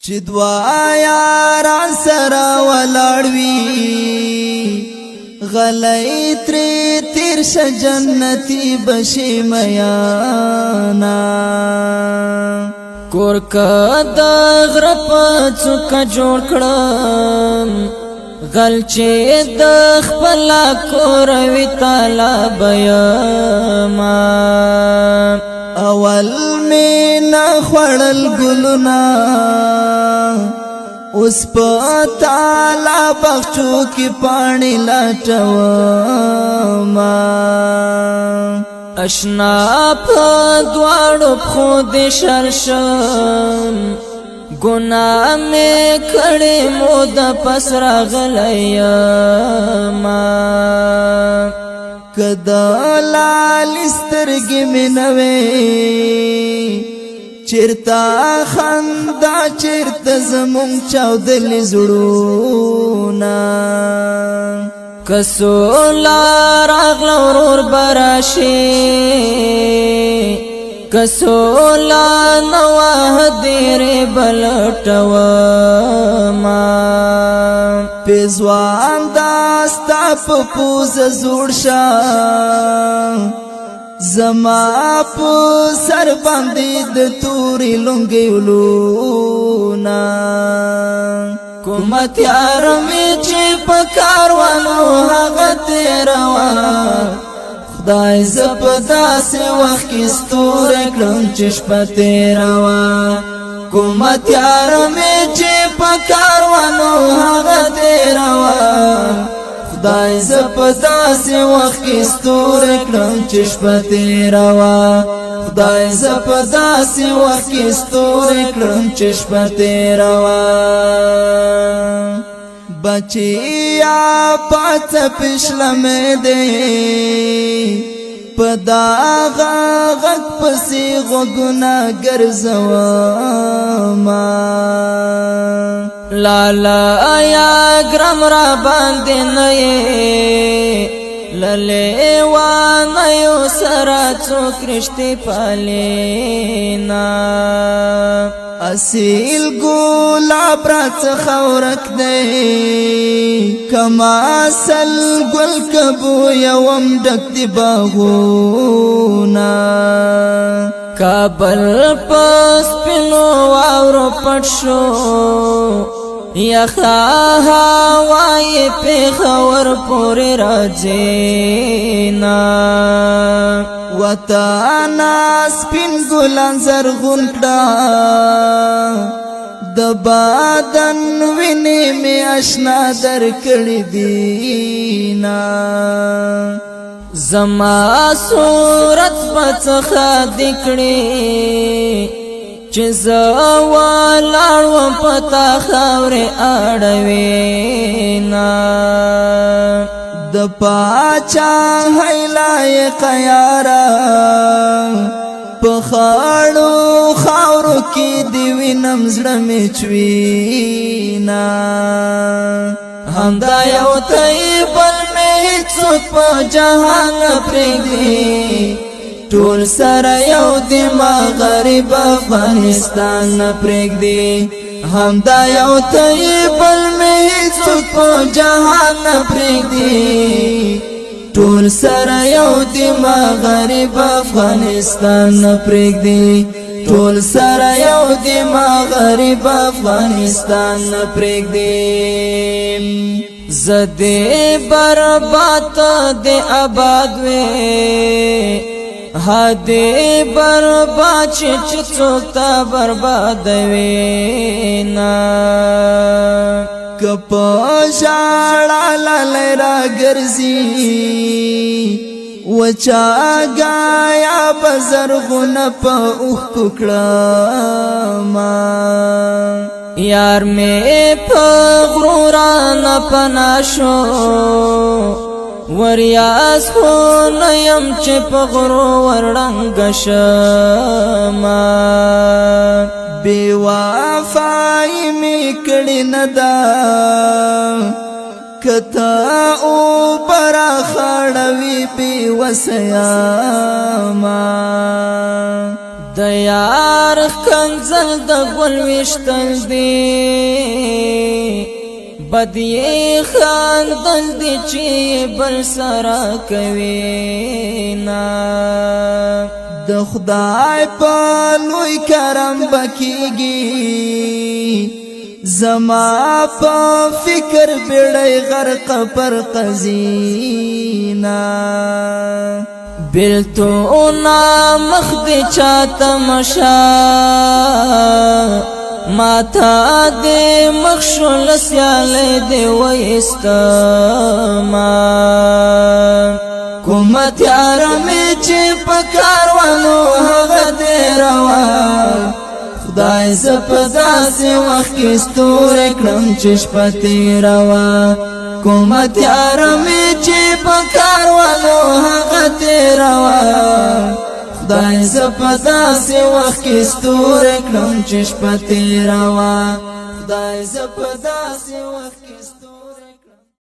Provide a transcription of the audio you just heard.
چې دوا یاران سره ولاړوي غلی تری تیر ش جنتی بشي میانا کور کا د غره په څوکه جوړ کړم غل چې د خپل کور وی تعالی بیاما اول مینا خړل ګلنا اوس په تعالی بخچو کې پانی لاټوما اشنا په دواړو خو دې شرشم گناہ میں کھڑے مود پس راغلیما کدا لالی سترگی میں نوے چرتا خندا چرتا زمون چاودل زڑونا کسولا راغل ورور براشی کسولا نواه دیر بلٹوما پیزوان داستا پپوز زوڑ شا زما پو سر باندی د توری لنگی ولونا کومت یارمی چی پکاروانو حقا تیروان خدای زپدا سی وقت کی ستور کلم چشپا تیروا کومت یارمی چی پکاروانو حقا تیروا خدای زپدا سی وقت کی ستور کلم چشپا تیروا خدای زپدا سی وقت کی ستور کلم چشپا تیروا بچیا پات پشلم دے پدا غاغت پسی غگنا گرزواما لالا یا گرم را باندې نه للے وانیو سرا څوک رشتې پالینا اصیل گلاب رات خورک دے کما سل گل کبو یوم ڈک دی باغونا کابل پس پینو واورو پټ شو یخا هوای پیغور پوری راجینا وطانا سپین گلان زرغون کڑا دبادن وینی میں اشنا در کڑی دینا زما صورت بچخا دکڑی چیز والاړو پتا خاورې اړوینا د پاچا هیلای قیارا پخاړو خاورو کې دی وینم زړه می چوینا همدا یو طیبل می څوک په جهان پرېږدي ټول سره یو دی مغرب افغانستان پرېږدي همدا یو طیبل می څوک په جهان پرېږدي ټول سره یو دی مغرب افغانستان پرېږدي ټول سره یو دی مغرب افغانستان پرېږدي زدې برباد دې آباد وې هدې برباد چې څوک تا برباد وینا کپ شاړه لاله را ګرځي وچا گایا بزرغون په اوخ ککړه ما یار مې په غروران پناشو وریاس خو نیم چې په غرو ورډنګ شما بی وفای می کړي ندا کتا او برا خړوي بی وسیا ما د یار کنزل د ګل وشتل دی بدی خاندل دی چې بل سره کوي نا د خدای په لوی کرم بکیږي زما په فکر بیړی غرق پر قزینا بلتونا مخد چاته مشا ماتا دے مخشل سیاله دے ویستما کومت یارمی چی پکاروانو هغه دے روا خدای زپدا سی وقت کی ستوری کړم چې شپه تیروا کومت یارمی چی پکاروانو هغه تیروا خدای زپدا سی وقت کی ستوری کړم چې شپه تیروا خدای زپدا سی وقت کی ستوری